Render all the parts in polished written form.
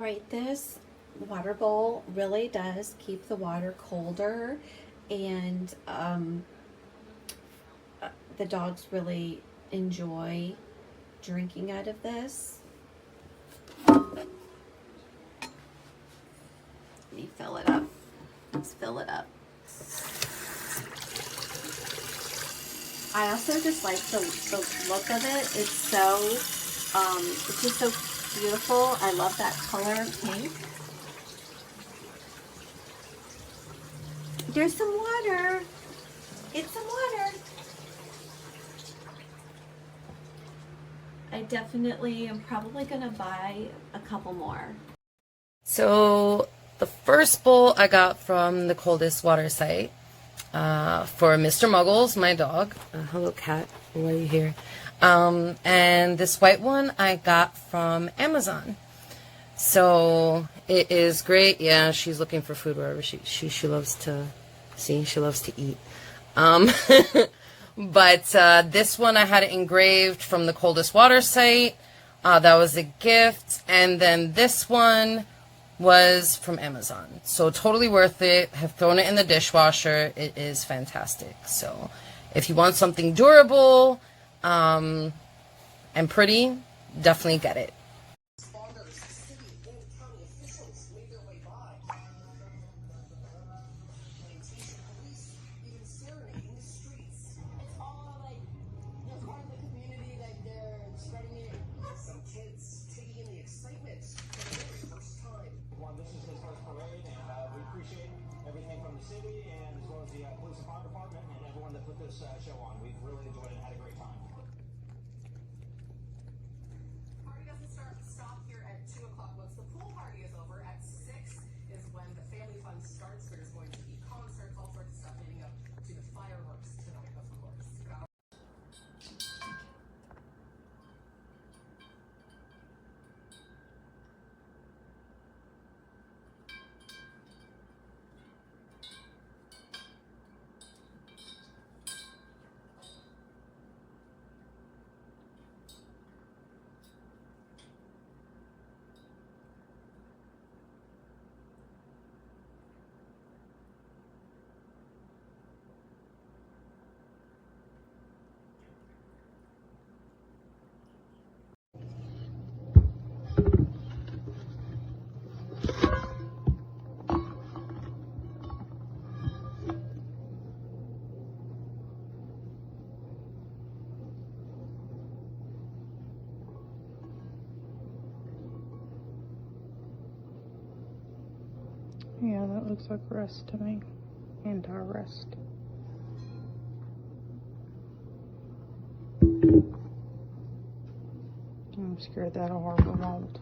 right, this water bowl really does keep the water colder, and the dogs really enjoy drinking out of this. Let me fill it up. Let's fill it up. I also just like the look of it. It's so, it's just so beautiful. I love that color pink. There's some water. It's some water. I definitely am probably gonna buy a couple more. So the first bowl I got from the Coldest water site for Mr. Muggles, my dog. Hello, cat. Why are you here? And this white one I got from Amazon. So it is great. Yeah, she's looking for food wherever she loves to see. She loves to eat. But this one I had it engraved from the Coldest water site. That was a gift. And then this one was from Amazon. So totally worth it. Have thrown it in the dishwasher. It is fantastic. So if you want something durable and pretty, definitely get it. Everything from the city and as well as the police and fire department and everyone that put this show on. We've really enjoyed it and had a great time. Party doesn't stop here at 2 o'clock. Once the pool party is over, at 6 is when the family fun starts. There's going to be concerts, all sorts of stuff leading up to the fireworks tonight, of course. Yeah, that looks like rest to me. Entire rest. I'm scared that'll harbor mold.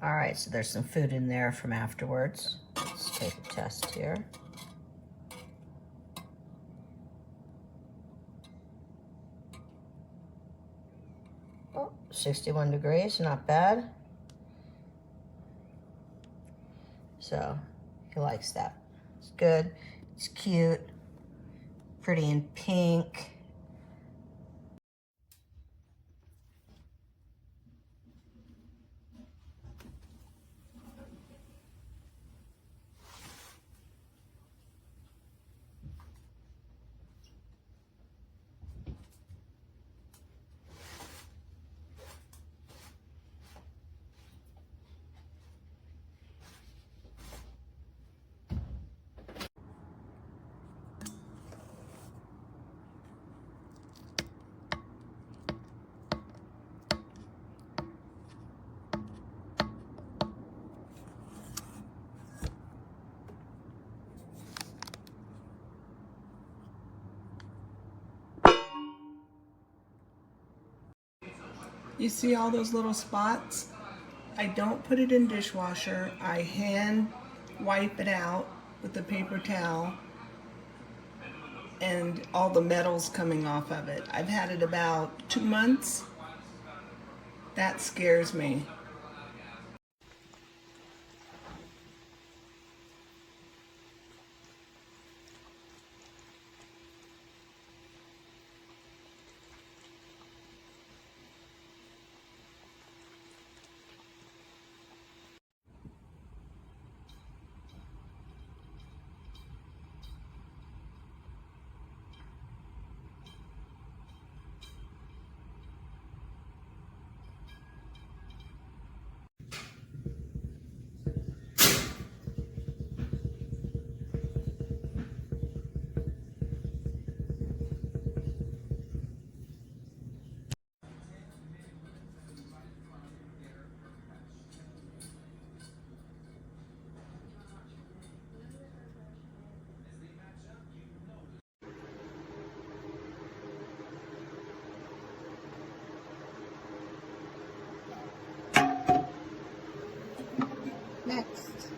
All right, so there's some food in there from afterwards. Let's take a test here. Oh, 61 degrees, not bad. So he likes that. It's good, it's cute, pretty in pink. You see all those little spots? I don't put it in dishwasher. I hand wipe it out with a paper towel and all the metals coming off of it. I've had it about 2 months. That scares me. Next.